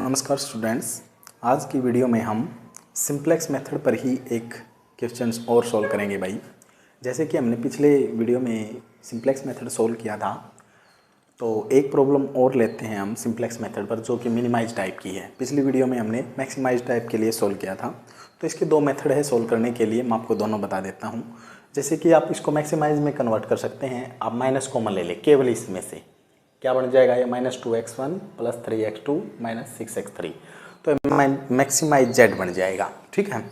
नमस्कार स्टूडेंट्स, आज की वीडियो में हम सिंप्लेक्स मेथड पर ही एक क्वेश्चन और सॉल्व करेंगे भाई। जैसे कि हमने पिछले वीडियो में सिंप्लेक्स मेथड सॉल्व किया था, तो एक प्रॉब्लम और लेते हैं हम सिंप्लेक्स मेथड पर जो कि मिनिमाइज टाइप की है। पिछली वीडियो में हमने मैक्सिमाइज टाइप के लिए सॉल्व किया था, तो इसके दो मेथड है सॉल्व करने के लिए। मैं आपको दोनों बता देता हूँ। जैसे कि आप इसको मैक्सिमाइज में कन्वर्ट कर सकते हैं। आप माइनस कॉमन ले लें केवल इसमें से, क्या बन जाएगा ये -2x1 + 3x2 - 6x3, तो मैक्सिमाइज जेड बन जाएगा। ठीक है,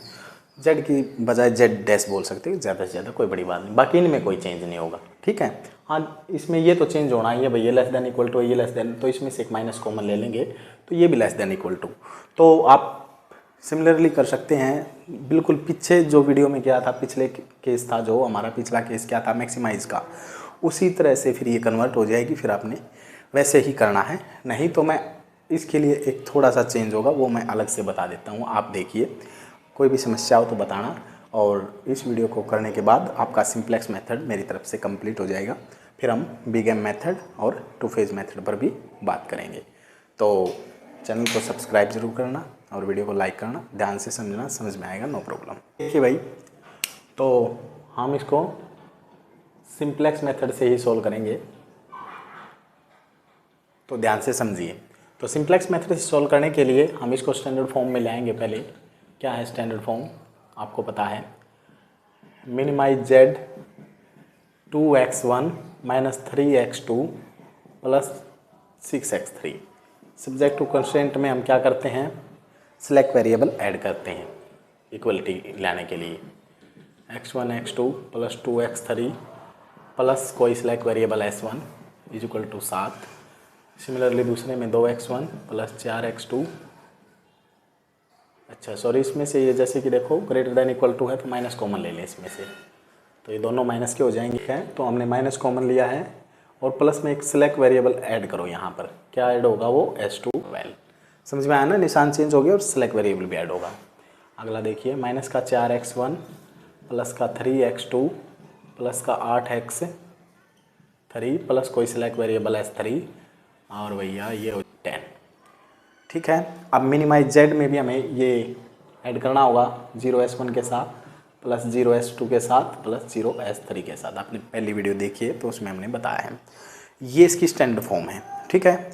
जेड की बजाय जेड डैश बोल सकते हैं, ज़्यादा से ज़्यादा कोई बड़ी बात नहीं। बाकी इनमें कोई चेंज नहीं होगा। ठीक है, हाँ इसमें ये तो चेंज होना ही है भाई, ये लेस देन इक्वल टू, ये लेस देन, तो इसमें से एक माइनस कॉमन ले लेंगे तो ये भी लेस देन इक्वल टू। तो आप सिमिलरली कर सकते हैं। बिल्कुल पीछे जो वीडियो में क्या था, पिछले केस था जो हमारा पिछला केस क्या था मैक्सिमाइज का, उसी तरह से फिर ये कन्वर्ट हो जाएगी। फिर आपने वैसे ही करना है। नहीं तो मैं इसके लिए एक थोड़ा सा चेंज होगा, वो मैं अलग से बता देता हूँ। आप देखिए, कोई भी समस्या हो तो बताना। और इस वीडियो को करने के बाद आपका सिंप्लेक्स मेथड मेरी तरफ से कंप्लीट हो जाएगा। फिर हम बिग एम मेथड और टू फेज मेथड पर भी बात करेंगे। तो चैनल को सब्सक्राइब जरूर करना और वीडियो को लाइक करना। ध्यान से समझना, समझ में आएगा, नो प्रॉब्लम। देखिए भाई, तो हम इसको सिंप्लेक्स मेथड से ही सोल्व करेंगे, तो ध्यान से समझिए। तो सिंप्लेक्स मेथड से सॉल्व करने के लिए हम इसको स्टैंडर्ड फॉर्म में ले आएंगे। पहले क्या है स्टैंडर्ड फॉर्म, आपको पता है, minimize Z 2x1 - 3x2 + 6x3। Subject to constraint में हम क्या करते हैं, सिलेक्ट वेरिएबल ऐड करते हैं इक्वलिटी लाने के लिए। x1 x2 + 2x3 प्लस कोई सिलेक्ट वेरिएबल s1 = 7। सिमिलरली दूसरे में 2x1 + 4x2, अच्छा सॉरी, इसमें से ये जैसे कि देखो ग्रेटर देन इक्वल टू है तो माइनस कॉमन ले लें इसमें से, तो ये दोनों माइनस के हो जाएंगे। है तो हमने माइनस कॉमन लिया है और प्लस में एक सिलेक्ट वेरिएबल ऐड करो। यहाँ पर क्या ऐड होगा, वो s2। समझ में आया ना, निशान चेंज हो गया और सिलेक्ट वेरिएबल भी ऐड होगा। अगला देखिए, माइनस का 4x1 प्लस का 3x2 प्लस का 8x3 प्लस कोई सिलेक्ट वेरिएबल s3 और भैया ये 10। ठीक है, अब मिनिमाइज जेड में भी हमें ये ऐड करना होगा 0s1 के साथ प्लस 0s2 के साथ प्लस 0s3 के साथ। आपने पहली वीडियो देखी है तो उसमें हमने बताया है। ये इसकी स्टैंडर्ड फॉर्म है। ठीक है,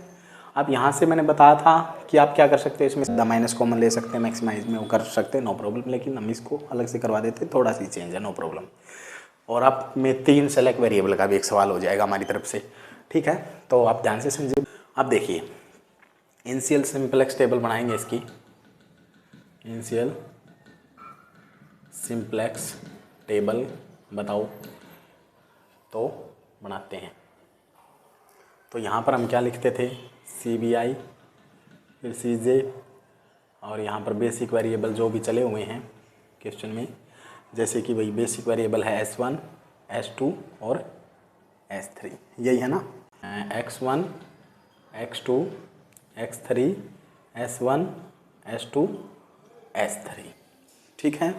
अब यहाँ से मैंने बताया था कि आप क्या कर सकते हैं, इसमें माइनस कॉमन ले सकते हैं, मैक्सिमाइज में वो कर सकते हैं, नो प्रॉब्लम। लेकिन हम इसको अलग से करवा देते हैं, थोड़ा सी चेंज है, नो प्रॉब्लम। और आप में 3 सेलेक्ट वेरिएबल का भी एक सवाल हो जाएगा हमारी तरफ से। ठीक है, तो आप ध्यान से समझिए। अब देखिए, इनिशियल सिंप्लेक्स टेबल बनाएंगे इसकी। इनिशियल सिंप्लेक्स टेबल बताओ, तो बनाते हैं। तो यहाँ पर हम क्या लिखते थे, CBI फिर CJ और यहाँ पर बेसिक वेरिएबल जो भी चले हुए हैं क्वेश्चन में, जैसे कि भाई बेसिक वेरिएबल है S1 S2 और S3, यही है ना, x1 x2 x3 s1 s2 s3। ठीक है,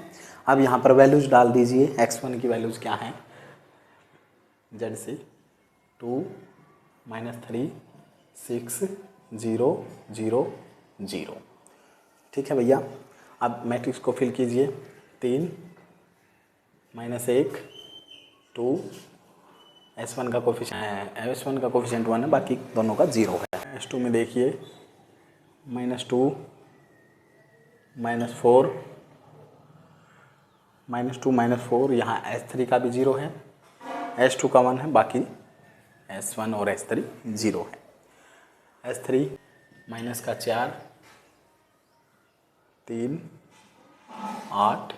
अब यहाँ पर वैल्यूज डाल दीजिए। x1 की वैल्यूज क्या हैं, z से 2 -3 6 0 0 0। ठीक है भैया, अब मैट्रिक्स को फिल कीजिए। 3 -1 2, S1 का कोफिशिएंट 1 है, बाकी दोनों का 0 है। S2 में देखिए -2 -4 -2 -4, यहाँ S3 का भी 0 है, S2 का 1 है, बाकी S1 और S3 0 है। S3 माइनस का 4 3 8,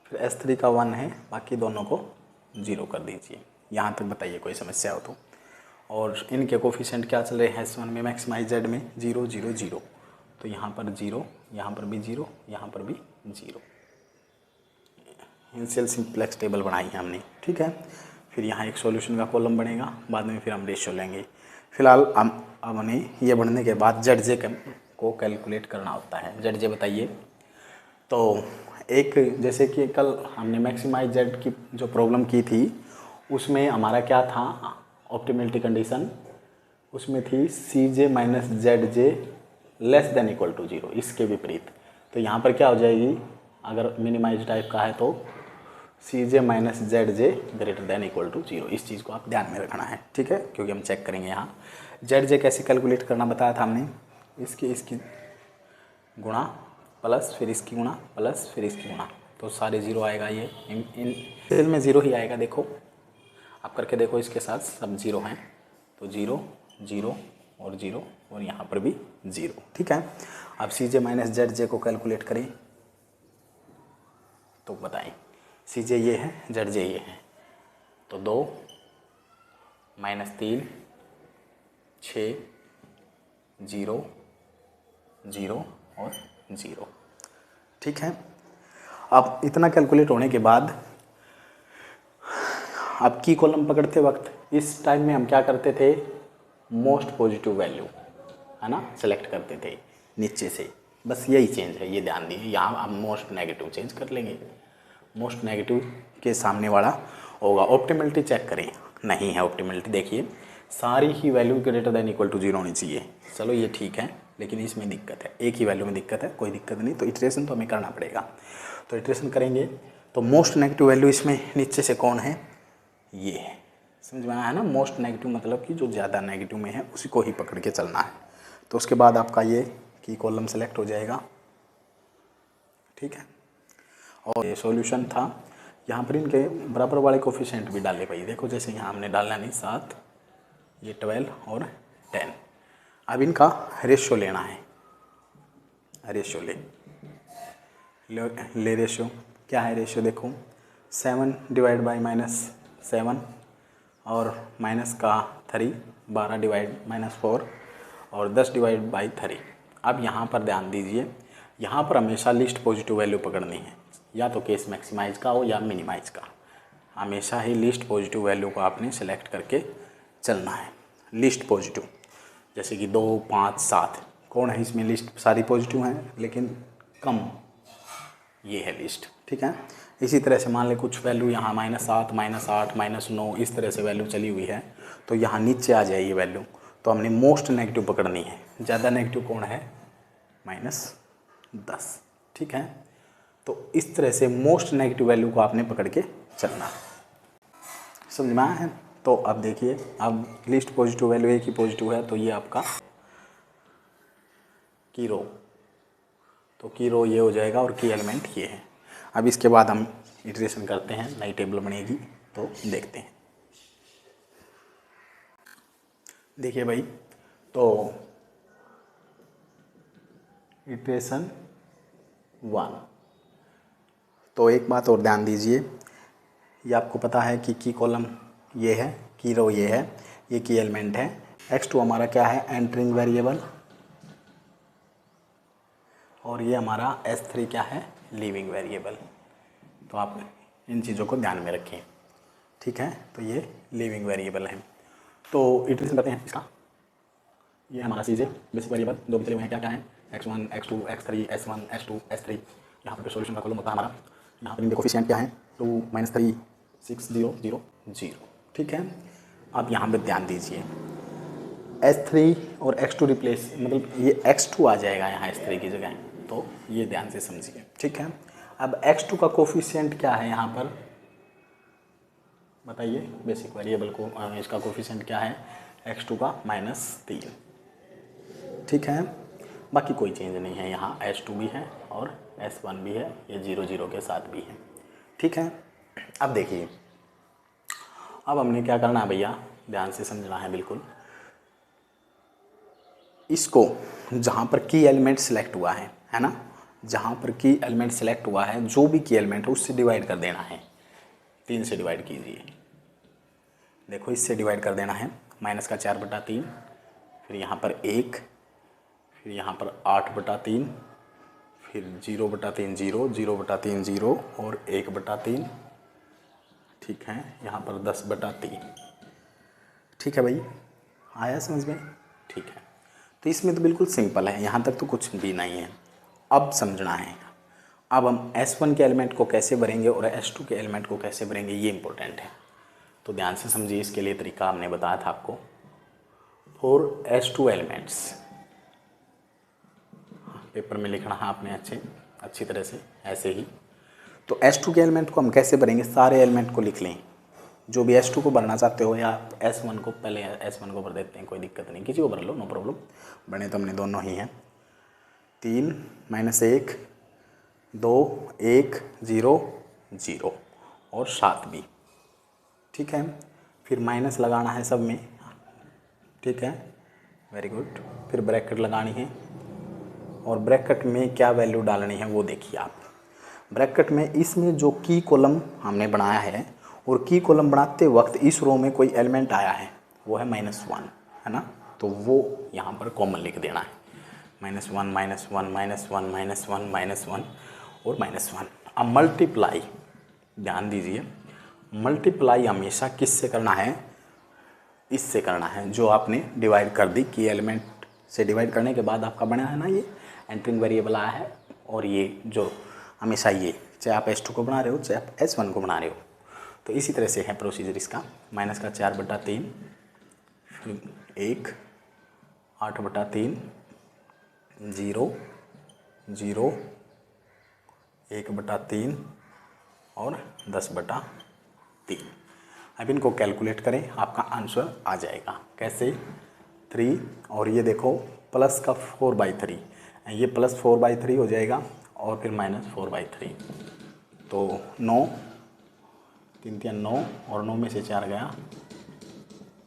फिर S3 का 1 है, बाकी दोनों को 0 कर दीजिए। यहाँ तक बताइए कोई समस्या हो तो। और इनके कोफिशिएंट क्या चल रहे हैं, S1 में मैक्सिमाइज जेड में 0 0 0, तो यहाँ पर 0, यहाँ पर भी 0, यहाँ पर भी 0। इनिशियल सिंप्लेक्स टेबल बनाई है हमने। ठीक है, फिर यहाँ एक सॉल्यूशन का कॉलम बनेगा, बाद में फिर हम रेशियो लेंगे। फिलहाल अब हमें ये बढ़ने के बाद ZJ को कैलकुलेट करना होता है। ZJ बताइए। तो एक जैसे कि कल हमने मैक्सिमाइज जेड की जो प्रॉब्लम की थी, उसमें हमारा क्या था ऑप्टिमलिटी कंडीशन, उसमें थी CJ - ZJ less than equal to 0, इसके विपरीत। तो यहाँ पर क्या हो जाएगी, अगर मिनिमाइज टाइप का है तो Cj minus Zj greater than equal to 0। इस चीज़ को आप ध्यान में रखना है, ठीक है, क्योंकि हम चेक करेंगे यहाँ Zj कैसे कैलकुलेट करना बताया था हमने, इसकी गुणा प्लस फिर इसकी गुणा प्लस फिर इसकी गुणा, तो सारे 0 आएगा। ये इन में 0 ही आएगा। देखो आप करके देखो, इसके साथ सब 0 हैं, तो 0 0 और 0 और यहाँ पर भी 0, ठीक है। अब Cj माइनस Zj को कैलकुलेट करें तो बताएं, Cj ये है, Zj ये है, तो 2 माइनस 3 6 0 0 और 0, ठीक है। अब इतना कैलकुलेट होने के बाद अब की कॉलम पकड़ते वक्त इस टाइम में हम क्या करते थे, मोस्ट पॉजिटिव वैल्यू है ना सेलेक्ट करते थे नीचे से, बस यही चेंज है, ये ध्यान दीजिए। यहाँ हम मोस्ट नेगेटिव चेंज कर लेंगे, मोस्ट नेगेटिव के सामने वाला होगा। ऑप्टिमलिटी चेक करें, नहीं है ऑप्टिमलिटी, देखिए सारी ही value greater than equal to 0 होनी चाहिए। चलो ये ठीक है, लेकिन इसमें दिक्कत है, एक ही वैल्यू में दिक्कत है, कोई दिक्कत नहीं, तो इटरेशन तो हमें करना पड़ेगा। तो इटरेशन करेंगे तो मोस्ट नेगेटिव वैल्यू इसमें नीचे से कौन है, ये है, समझ में आया है ना। मोस्ट नेगेटिव मतलब कि जो ज़्यादा नेगेटिव में है उसी को ही पकड़ के चलना है। तो उसके बाद आपका ये की कॉलम सेलेक्ट हो जाएगा, ठीक है। और ये सॉल्यूशन था, यहाँ पर इनके बराबर वाले कोफिशिएंट भी डाले भाई, देखो जैसे यहाँ हमने डाला नहीं 7, ये 12 और 10। अब इनका रेशियो लेना है, रेशियो ले रेशियो क्या है, रेशियो देखो 7 डिवाइड बाई -7 और माइनस का 3 12 डिवाइड -4 और 10 डिवाइड बाई 3। अब यहाँ पर ध्यान दीजिए, यहाँ पर हमेशा लिस्ट पॉजिटिव वैल्यू पकड़नी है, या तो केस मैक्सिमाइज का हो या मिनिमाइज का, हमेशा ही लिस्ट पॉजिटिव वैल्यू को आपने सेलेक्ट करके चलना है। लिस्ट पॉजिटिव जैसे कि 2 5 7 कौन है इसमें, लिस्ट सारी पॉजिटिव हैं लेकिन कम, ये है लिस्ट, ठीक है। इसी तरह से मान लें कुछ वैल्यू यहाँ -7 -8 -9 इस तरह से वैल्यू चली हुई है, तो यहाँ नीचे आ जाए ये वैल्यू, तो हमने मोस्ट नेगेटिव पकड़नी है। ज़्यादा नेगेटिव कौन है, -10, ठीक है। तो इस तरह से मोस्ट नेगेटिव वैल्यू को आपने पकड़ के चलना, समझ में आया है। तो अब देखिए, अब लिस्ट पॉजिटिव वैल्यू एक ही पॉजिटिव है, तो ये आपका की रो, तो की रो ये हो जाएगा और की एलिमेंट ये है। अब इसके बाद हम इटरेशन करते हैं, नई टेबल बनेगी तो देखते हैं। देखिए भाई, तो इटरेशन 1, तो एक बात और ध्यान दीजिए, ये आपको पता है कि की कॉलम ये है, की रो ये है, ये की एलिमेंट है। x2 हमारा क्या है, एंटरिंग वेरिएबल, और ये हमारा S3 क्या है, लीविंग वेरिएबल। तो आप इन चीज़ों को ध्यान में रखें, ठीक है। तो ये लीविंग वेरिएबल है। तो इटरेशन करते हैं इसका, ये हमारा Cj बेसिक वेरिएबल, दो बचे हुए हैं, क्या क्या है, x1 x2 x3 s1 s2 s3। यहाँ पर सॉल्यूशन का कॉलम होता है हमारा, यहाँ पर इनके कोफिशिएंट क्या है, 2 -3 6 0 0 0, ठीक है। अब यहाँ पर ध्यान दीजिए, S3 और x2 रिप्लेस, मतलब ये x2 आ जाएगा यहाँ S3 की जगह, तो ये ध्यान से समझिए, ठीक है। अब x2 का कोफिशिएंट क्या है यहाँ पर बताइए, बेसिक वेरिएबल को इसका कोफिशिएंट क्या है, x2 का -3, ठीक है। बाकी कोई चेंज नहीं है, यहाँ s2 भी है और s1 भी है, ये 0 0 के साथ भी है, ठीक है। अब देखिए, अब हमने क्या करना है भैया, ध्यान से समझना है बिल्कुल। इसको जहाँ पर की एलिमेंट सेलेक्ट हुआ है ना, जहाँ पर की एलिमेंट सेलेक्ट हुआ है, जो भी की एलिमेंट है उससे डिवाइड कर देना है, 3 से डिवाइड कीजिए। देखो इससे डिवाइड कर देना है, -4/3, फिर यहाँ पर 1, फिर यहाँ पर 8/3, फिर 0/3 0, 0/3 0 और 1/3, ठीक है। यहाँ पर 10/3, ठीक है भाई, आया समझ में, ठीक है। तो इसमें तो बिल्कुल सिंपल है, यहाँ तक तो कुछ भी नहीं है। अब समझना है, अब हम S1 के एलिमेंट को कैसे भरेंगे और S2 के एलिमेंट को कैसे भरेंगे, ये इंपॉर्टेंट है। तो ध्यान से समझिए, इसके लिए तरीका हमने बताया था आपको। फॉर S2 एलिमेंट्स, पेपर में लिखना है आपने अच्छी तरह से ऐसे ही। तो S2 के एलिमेंट को हम कैसे भरेंगे, सारे एलिमेंट को लिख लें, जो भी S2 को भरना चाहते हो, या S1 को, पहले S1 को भर देते हैं, कोई दिक्कत नहीं, किसी को भर लो, नो प्रॉब्लम, बने तो हमने दोनों ही हैं। 3 -1 2 1 0 0 और 7 भी, ठीक है। फिर माइनस लगाना है सब में, ठीक है, वेरी गुड। फिर ब्रैकेट लगानी है, और ब्रैकेट में क्या वैल्यू डालनी है वो देखिए आप। ब्रैकेट में इसमें जो की कॉलम हमने बनाया है, और की कॉलम बनाते वक्त इस रो में कोई एलिमेंट आया है, वो है -1, है ना, तो वो यहाँ पर कॉमन लिख देना है, -1 -1 -1 -1 -1 और -1। अब मल्टीप्लाई, ध्यान दीजिए, मल्टीप्लाई हमेशा किससे करना है, इससे करना है जो आपने डिवाइड कर दी, की एलिमेंट से डिवाइड करने के बाद आपका बना है ना ये एंटरिंग वेरिएबल आया है। और ये जो हमेशा ये, चाहे आप S2 को बना रहे हो चाहे आप S1 को बना रहे हो, तो इसी तरह से है प्रोसीजर इसका। -4/3, फिर 1 8/3 0 0 1/3 और 10/3। अब इनको कैलकुलेट करें, आपका आंसर आ जाएगा। कैसे, 3, और ये देखो प्लस का 4/3, ये +4/3 हो जाएगा, और फिर -4/3, तो 9 3 3 9, और 9 में से 4 गया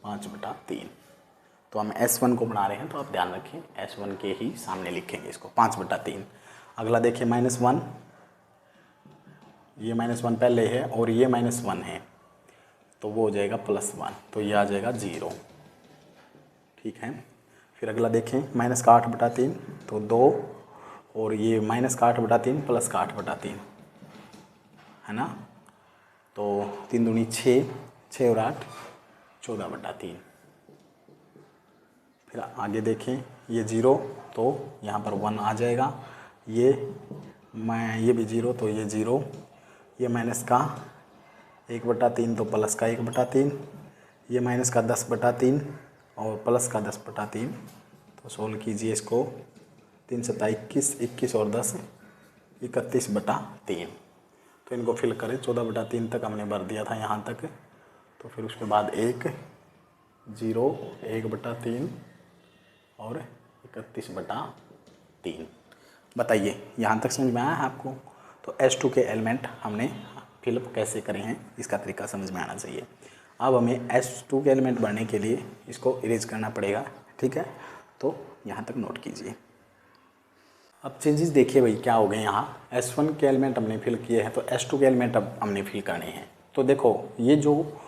5/3। तो हम S1 को बना रहे हैं, तो आप ध्यान रखें S1 के ही सामने लिखेंगे इसको, 5/3। अगला देखिए -1, ये -1 पहले है और ये -1 है, तो वो हो जाएगा +1, तो ये आ जाएगा 0, ठीक है। फिर अगला देखें -8/3, तो 2, और ये -8/3 +8/3, है ना, तो 3 दूनी 6, 6 और 8 14/3। फिर आगे देखें, ये 0, तो यहाँ पर 1 आ जाएगा, ये भी 0, तो ये 0, ये माइनस का 1/3, तो प्लस का 1/3, ये माइनस का 10/3 और प्लस का 10/3। तो सोल्व कीजिए इसको, 3 × 7 21, 21 और 10 31/3। तो इनको फिल करें, 14/3 तक हमने भर दिया था यहाँ तक, तो फिर उसके बाद 1 0 1/3 और 31/3। बताइए यहाँ तक समझ में आया है आपको। तो S2 के एलिमेंट हमने फिलअप कैसे करें हैं, इसका तरीका समझ में आना चाहिए। अब हमें S2 के एलिमेंट भरने के लिए इसको इरेज करना पड़ेगा, ठीक है, तो यहाँ तक नोट कीजिए। अब चेंजेस देखिए भाई क्या हो गए, यहाँ S1 के एलिमेंट हमने फिल किए हैं, तो S2 के एलिमेंट अब हमने फिल करने हैं। तो देखो ये जो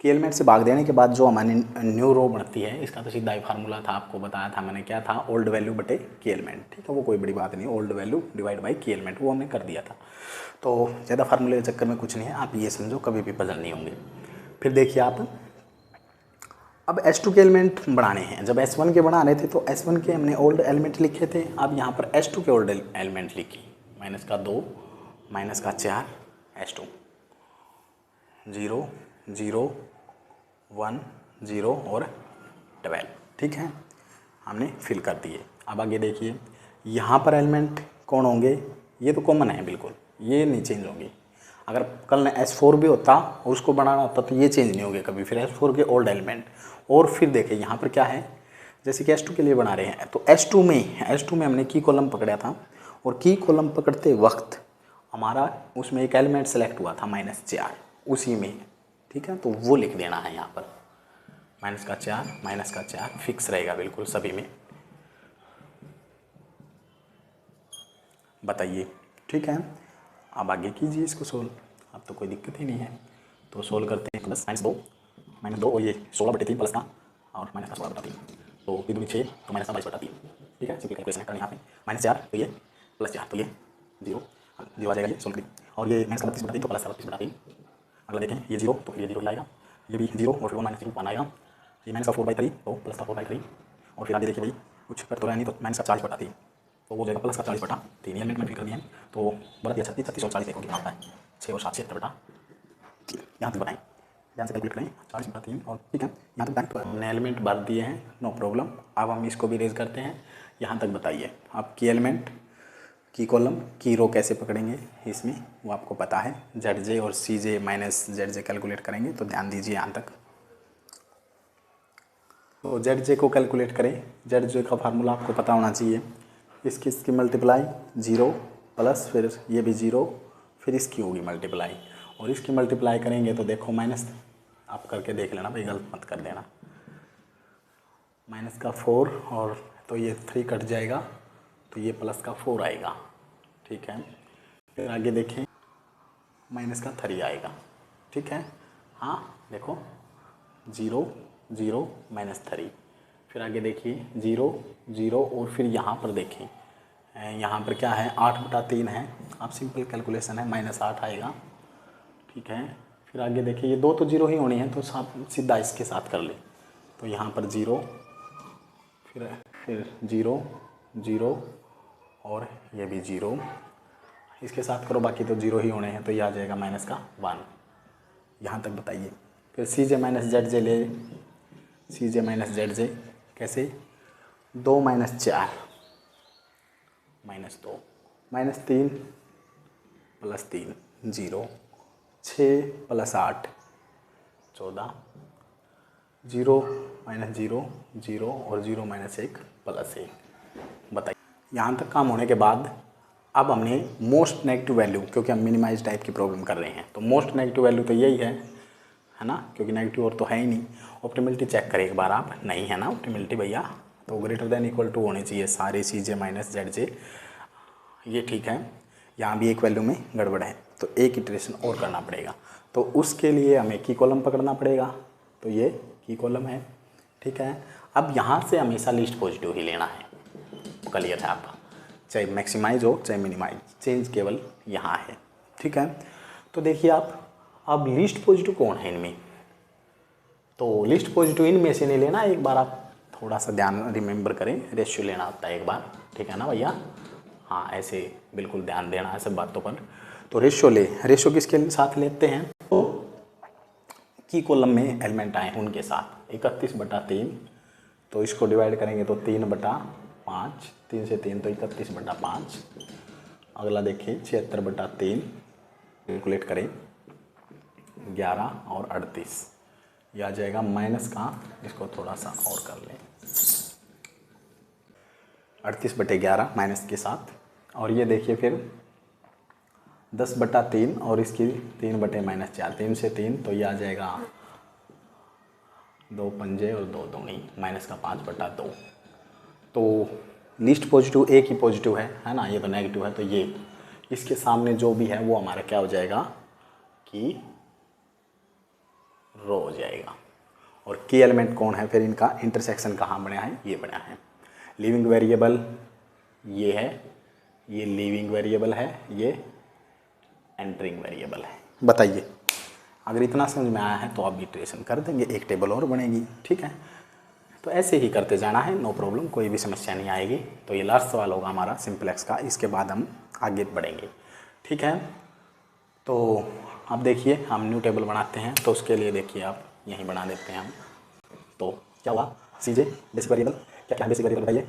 के एलिमेंट से भाग देने के बाद जो हमारी न्यू रो बढ़ती है, इसका तो सीधा ही फार्मूला था, आपको बताया था मैंने, क्या था, ओल्ड वैल्यू बटे के एलिमेंट, ठीक है, वो कोई बड़ी बात नहीं, ओल्ड वैल्यू डिवाइड बाई के एलिमेंट, वो हमने कर दिया था। तो ज़्यादा फार्मूले के चक्कर में कुछ नहीं है, आप ये समझो कभी भी पजल नहीं होंगे। फिर देखिए आप, अब S2 के एलिमेंट बढ़ाने हैं। जब S1 के बढ़ा रहे थे तो S1 के हमने ओल्ड एलिमेंट लिखे थे, अब यहाँ पर S2 के ओल्ड एलिमेंट लिखी, -2 -4 S2 0 0 1 0 और 12, ठीक है, हमने फिल कर दिए। अब आगे देखिए, यहाँ पर एलिमेंट कौन होंगे, ये तो कॉमन है बिल्कुल, ये नहीं चेंज होंगे। अगर कल S4 भी होता और उसको बनाना होता तो ये चेंज नहीं होंगे कभी, फिर S4 के ओल्ड एलिमेंट। और फिर देखिए यहाँ पर क्या है, जैसे कि S2 के लिए बना रहे हैं, तो S2 में हमने की कॉलम पकड़ा था, और की कॉलम पकड़ते वक्त हमारा उसमें एक एलिमेंट सेलेक्ट हुआ था -4, उसी में, ठीक है, तो वो लिख देना है यहाँ पर, -4 फिक्स रहेगा बिल्कुल सभी में। बताइए, ठीक है, अब आगे कीजिए इसको सोल्व, अब तो कोई दिक्कत ही नहीं है। तो सोल्व करते हैं, प्लस -2 और ये 16/3 प्लस का, और माइनस का 16/3, तो 3 दूनी 6, तो माइनस का 22/3, ठीक है, सिंपल कैलकुलेशन करना यहाँ पे, -4 तो ये +4 तो ये 0 आ जाएगा, ये सोल्व करिए, और ये माइनस का 32/3 तो प्लस का 32/3। अगला देखें, ये 0 तो फिर ये 0 आएगा, ये भी 0 और फिर -0 1 आएगा, ये माइनस का 4/3 तो प्लस का 4/3, और फिर आगे देखिए भाई कुछ कर तो रहा नहीं, तो माइनस का 40/3 तो वो हो जाएगा प्लस का 40/3, एलिमेंट में फिल कर दिए हैं, तो बढ़ दिया 36 36 और 40 देखो कितना होता है, 6 और 7 76/3, यहाँ तक बताएं, ध्यान से कैलकुलेट करें, 40/3, और ठीक है, यहाँ तक हमने एलिमेंट भर दिए हैं, नो प्रॉब्लम। अब हम इसको भी रेज करते हैं, यहाँ तक बताइए। आप की एलिमेंट, की कॉलम, की रो कैसे पकड़ेंगे इसमें वो आपको पता है। जेड जे और सी जे माइनस जेड जे कैलकुलेट करेंगे, तो ध्यान दीजिए यहाँ तक। तो जेड जे को कैलकुलेट करें, जेड जे का फार्मूला आपको पता होना चाहिए। इसकी मल्टीप्लाई 0 प्लस फिर ये भी 0, फिर इसकी होगी मल्टीप्लाई, और इसकी मल्टीप्लाई करेंगे तो देखो माइनस, आप करके देख लेना भाई, गलत मत कर देना। माइनस का 4 और तो ये 3 कट जाएगा, तो ये प्लस का 4 आएगा। ठीक है, फिर आगे देखें, माइनस का 3 आएगा। ठीक है, हाँ देखो 0 0 माइनस 3, फिर आगे देखिए 0 0, और फिर यहाँ पर देखिए, यहाँ पर क्या है 8/3 है, आप सिंपल कैलकुलेशन है -8 आएगा। ठीक है, फिर आगे देखिए ये 2 तो 0 ही होनी है, तो सीधा इसके साथ कर ले, तो यहाँ पर 0, फिर 0 0, और ये भी 0, इसके साथ करो, बाकी तो 0 ही होने हैं, तो ये आ जाएगा -1। यहाँ तक बताइए। फिर सी जे माइनस जेड जे ले, सी जे माइनस जेड जे कैसे, 2 - 4 -2, -3 + 3 0, 6 + 8 14, 0 - 0 0, और 0 - 1 + 1। बताइए। यहाँ तक काम होने के बाद अब हमने मोस्ट नेगेटिव वैल्यू, क्योंकि हम मिनिमाइज टाइप की प्रॉब्लम कर रहे हैं, तो मोस्ट नेगेटिव वैल्यू तो यही है ना, क्योंकि नेगेटिव और तो है ही नहीं। ऑप्टिमिलिटी चेक करें एक बार आप, नहीं है ना ऑप्टिमिलिटी भैया, तो >= होनी चाहिए सारे सी जे माइनस जेड जे, ये ठीक है। यहाँ भी एक वैल्यू में गड़बड़ है, तो एक इटरेशन और करना पड़ेगा, तो उसके लिए हमें की कॉलम पकड़ना पड़ेगा, तो ये की कॉलम है। ठीक है, अब यहाँ से हमेशा लीस्ट पॉजिटिव ही लेना है, क्लियर है आपका, चाहे मैक्सिमाइज हो चाहे मिनिमाइज, चेंज केवल यहाँ है। ठीक है, तो देखिए आप, अब लीस्ट पॉजिटिव कौन है इनमें, तो लीस्ट पॉजिटिव इनमें से नहीं लेना, एक बार आप थोड़ा सा ध्यान रिमेंबर करें, रेशियो लेना होता है एक बार, ठीक है ना भैया, हाँ ऐसे बिल्कुल ध्यान देना है सब बातों पर। तो रेशियो ले, रेशियो किसके साथ लेते हैं, तो की कॉलम में एलिमेंट आए उनके साथ, 31/3, तो इसको डिवाइड करेंगे तो 3/5, 3 से 3 तो 31/5। अगला देखिए 76/3, कैलकुलेट करें 11 और 38, यह आ जाएगा माइनस का, इसको थोड़ा सा और कर लें, 38/11 माइनस के साथ, और ये देखिए फिर 10/3 और इसकी 3/-4, 3 से 3 तो ये आ जाएगा 2 पंजे और 2 दूनी, माइनस का 5/2। तो लीस्ट पॉजिटिव एक ही पॉजिटिव है ना, ये तो नेगेटिव है, तो ये इसके सामने जो भी है वो हमारा क्या हो जाएगा, की रो हो जाएगा। और की एलिमेंट कौन है, फिर इनका इंटरसेक्शन कहाँ बना है, ये बना है। लिविंग वेरिएबल ये है, ये लिविंग वेरिएबल है, ये एंटरिंग वेरिएबल है। बताइए, अगर इतना समझ में आया है तो आप इटरेशन कर देंगे, एक टेबल और बनेगी। ठीक है, तो ऐसे ही करते जाना है, नो प्रॉब्लम, कोई भी समस्या नहीं आएगी। तो ये लास्ट सवाल होगा हमारा सिंपलेक्स का, इसके बाद हम आगे बढ़ेंगे। ठीक है, तो अब देखिए हम न्यू टेबल बनाते हैं, तो उसके लिए देखिए आप यहीं बना देते हैं हम। तो क्या हुआ, सी जे बेसिक वेरिएबल, क्या क्या बेसिक वेरिएबल बताइए,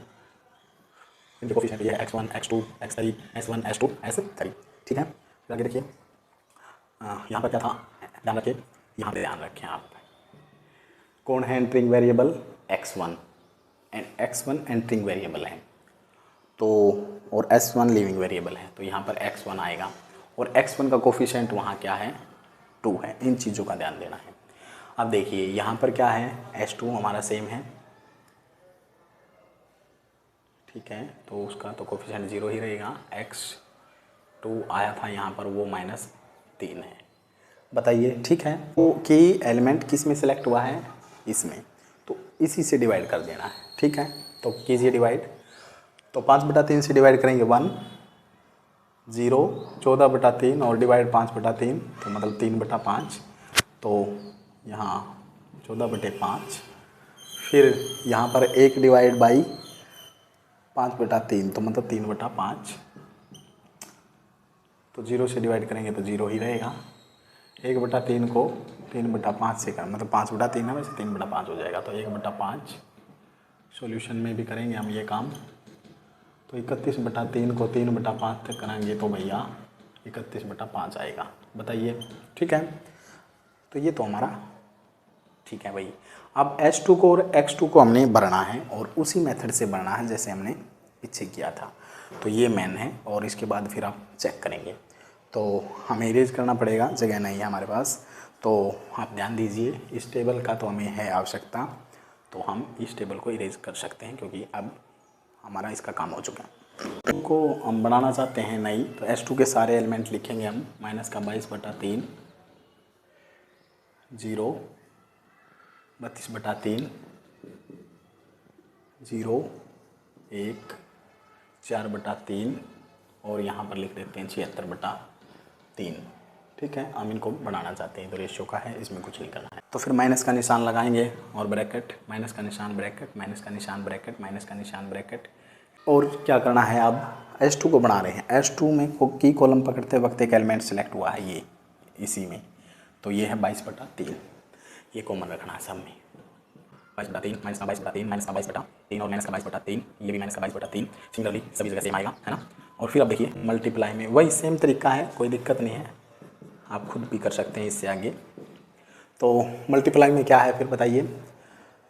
इनके कोफिशिएंट ये है x1 x2 x3 s1 s2 s3। ठीक है, फिर आगे देखिए यहाँ पर क्या था, ध्यान रखिए, यहाँ पे ध्यान रखें आप, कौन है entering variable, x1, x1 entering variable है, तो और s1 लिविंग वेरिएबल है, तो यहाँ पर x1 आएगा, और x1 का कोफिशिएंट वहाँ क्या है, 2 है। इन चीज़ों का ध्यान देना है। अब देखिए यहाँ पर क्या है, s2 हमारा सेम है, ठीक है, तो उसका तो कोफिशिएंट 0 ही रहेगा, x2 आया था यहाँ पर, वो -3 है। बताइए, ठीक है, तो की एलिमेंट किस में सेलेक्ट हुआ है, इसमें, तो इसी से डिवाइड कर देना है। ठीक है, तो कीजिए डिवाइड, तो 5/3 से डिवाइड करेंगे 1 0, 14/3 और डिवाइड 5/3, तो मतलब 3/5, तो यहाँ 14/5, फिर यहाँ पर 1 डिवाइड बाई 5/3, तो मतलब 3/5, तो 0 से डिवाइड करेंगे तो 0 ही रहेगा। 1/3 को 3/5 से कर, मतलब 5/3 है, वैसे 3/5 हो जाएगा, तो 1/5। सॉल्यूशन में भी करेंगे हम ये काम, तो 31/3 को 3/5 तक कराएंगे तो भैया 31/5 आएगा। बताइए, ठीक है। तो ये तो हमारा ठीक है भाई। अब H2 को और X2 को हमने भरना है और उसी मेथड से भरना है जैसे हमने पीछे किया था। तो ये मेन है और इसके बाद फिर आप चेक करेंगे। तो हमें इरेज करना पड़ेगा, जगह नहीं है हमारे पास। तो आप ध्यान दीजिए, इस टेबल का तो हमें है आवश्यकता, तो हम इस टेबल को इरेज कर सकते हैं क्योंकि अब हमारा इसका काम हो चुका है। को हम बनाना चाहते हैं नहीं, तो H2 के सारे एलिमेंट लिखेंगे हम। -22/3, 0, 32/3, 0, 1, 4/3 और यहाँ पर लिख देते हैं 76/3। ठीक है, हम इनको बनाना चाहते हैं तो रेशियो का है, इसमें कुछ नहीं करना है। तो फिर माइनस का निशान लगाएंगे और ब्रैकेट, माइनस का निशान ब्रैकेट, माइनस का निशान ब्रैकेट, माइनस का निशान ब्रैकेट। और क्या करना है, अब H2 को बना रहे हैं। H2 में की कॉलम पकड़ते वक्त एक एलिमेंट सेलेक्ट हुआ है, ये इसी में, तो ये है 22/3। ये कॉमन रखना है सब में। 22/3, -22/3, -22/3 और -22/3, ये भी -22/3। सिमिलरली सभी जगह सेम आएगा, है ना। और फिर अब देखिए मल्टीप्लाई में वही सेम तरीका है, कोई दिक्कत नहीं है, आप खुद भी कर सकते हैं इससे आगे। तो मल्टीप्लाई में क्या है फिर बताइए।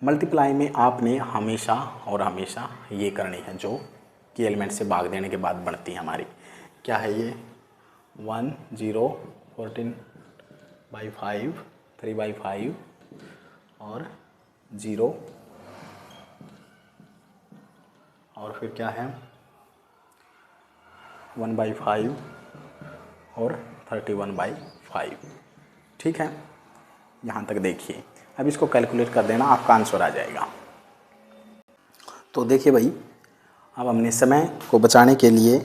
मल्टीप्लाई में आपने हमेशा और हमेशा ये करनी है जो कि एलिमेंट से भाग देने के बाद बढ़ती है हमारी। क्या है ये, 1, 0, 14/5, 3/5 और 0 और फिर क्या है 1/5 और 31/5। ठीक है, यहाँ तक देखिए। अब इसको कैलकुलेट कर देना, आपका आंसर आ जाएगा। तो देखिए भाई, अब हमने समय को बचाने के लिए,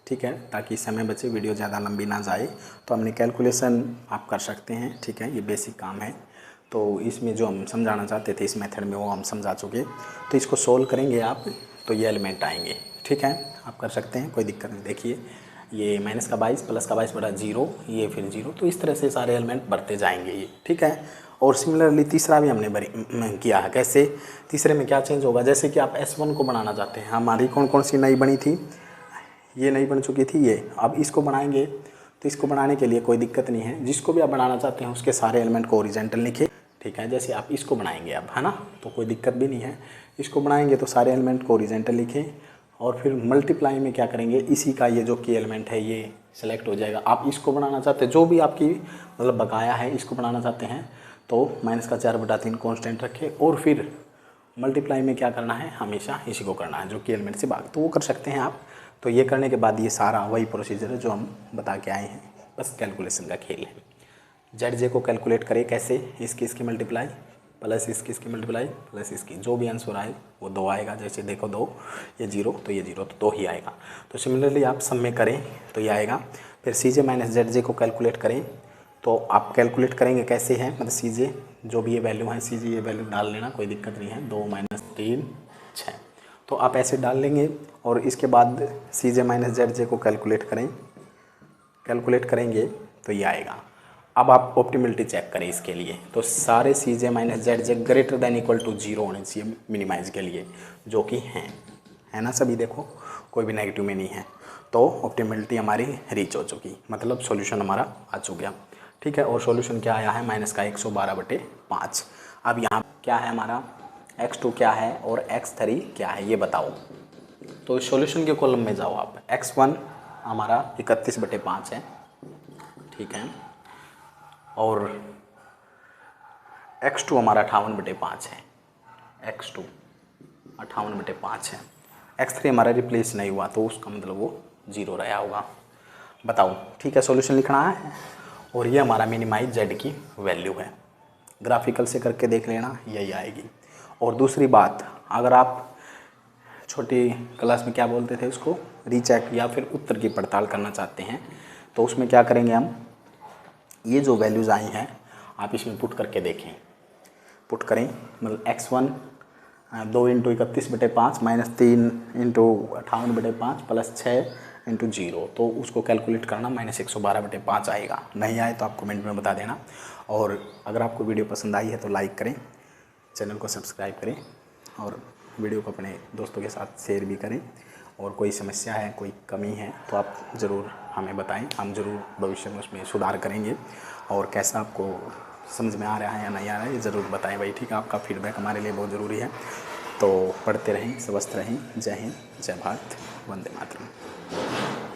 ठीक है, ताकि समय बचे, वीडियो ज़्यादा लंबी ना जाए, तो हमने कैलकुलेशन आप कर सकते हैं। ठीक है, ये बेसिक काम है। तो इसमें जो हम समझाना चाहते थे इस मेथड में वो हम समझा चुके। तो इसको सोल्व करेंगे आप तो ये एलिमेंट आएंगे। ठीक है, आप कर सकते हैं, कोई दिक्कत नहीं। देखिए ये -22 + 22/0, ये फिर 0, तो इस तरह से सारे एलिमेंट बढ़ते जाएंगे ये। ठीक है, और सिमिलरली तीसरा भी हमने किया है। कैसे, तीसरे में क्या चेंज होगा, जैसे कि आप S1 को बनाना चाहते हैं, हमारी कौन कौन सी नई बनी थी, ये नई बन चुकी थी ये। अब इसको बनाएंगे, तो इसको बनाने के लिए कोई दिक्कत नहीं है, जिसको भी आप बनाना चाहते हैं उसके सारे एलिमेंट को ओरिजेंटल लिखे। ठीक है, जैसे आप इसको बनाएंगे अब, है ना, तो कोई दिक्कत भी नहीं है। इसको बनाएंगे तो सारे एलिमेंट को ओरिजेंटल लिखें और फिर मल्टीप्लाई में क्या करेंगे, इसी का ये जो की एलिमेंट है ये सेलेक्ट हो जाएगा। आप इसको बनाना चाहते हैं, जो भी आपकी मतलब बकाया है, इसको बनाना चाहते हैं तो -4/3 कांस्टेंट रखें और फिर मल्टीप्लाई में क्या करना है, हमेशा इसी को करना है जो कि एलिमेंट से भाग, तो वो कर सकते हैं आप। तो ये करने के बाद ये सारा वही प्रोसीजर है जो हम बता के आए हैं, बस कैलकुलेशन का खेल है। ZJ को कैलकुलेट करें कैसे, इसकी मल्टीप्लाई प्लस इसकी मल्टीप्लाई प्लस इसकी, जो भी आंसर आए वो 2 आएगा। जैसे देखो 2, ये 0, तो ये 0, तो 2 ही आएगा। तो सिमिलरली आप सब में करें तो ये आएगा। फिर CJ - ZJ को कैलकुलेट करें, तो आप कैलकुलेट करेंगे कैसे है, मतलब CJ जो भी ये वैल्यू है, CJ ये वैल्यू डाल लेना, कोई दिक्कत नहीं है। 2 - 3 6, तो आप ऐसे डाल लेंगे और इसके बाद CJ - ZJ को कैलकुलेट करेंगे तो ये आएगा। अब आप ऑप्टिमिलिटी चेक करें इसके लिए, तो सारे CJ - ZJ greater than equal to 0 होने चाहिए मिनिमाइज के लिए, जो कि है ना सभी, देखो कोई भी नेगेटिव में नहीं है। तो ऑप्टिमिलिटी हमारी रीच हो चुकी, मतलब सॉल्यूशन हमारा आ चुका। ठीक है, और सॉल्यूशन क्या आया है, -112/5। अब यहाँ क्या है हमारा, X2 क्या है और X3 क्या है ये बताओ। तो सॉल्यूशन के कॉलम में जाओ आप। X1 हमारा 31/5 है, ठीक है, और X2 हमारा 58/5 है। X2 58/5 है। X3 हमारा रिप्लेस नहीं हुआ तो उसका मतलब वो 0 रहा होगा। बताओ, ठीक है, सॉल्यूशन लिखना है और ये हमारा मिनिमाइज Z की वैल्यू है। ग्राफिकल से करके देख लेना, यही आएगी। और दूसरी बात, अगर आप छोटी क्लास में क्या बोलते थे उसको, रीचेक या फिर उत्तर की पड़ताल करना चाहते हैं, तो उसमें क्या करेंगे हम, ये जो वैल्यूज़ आई हैं आप इसमें पुट करके देखें। पुट करें, मतलब X1 2 × 31/5 -3 × 58/5 + 6 × 0, तो उसको कैलकुलेट करना, -112/5 आएगा। नहीं आए तो आप कमेंट में बता देना। और अगर आपको वीडियो पसंद आई है तो लाइक करें, चैनल को सब्सक्राइब करें और वीडियो को अपने दोस्तों के साथ शेयर भी करें। और कोई समस्या है, कोई कमी है तो आप ज़रूर हमें बताएं, हम ज़रूर भविष्य में उसमें सुधार करेंगे। और कैसा आपको समझ में आ रहा है या नहीं आ रहा है ये ज़रूर बताएं भाई, ठीक है। आपका फीडबैक हमारे लिए बहुत ज़रूरी है। तो पढ़ते रहें, स्वस्थ रहें। जय हिंद, जय भारत, वंदे मातरम।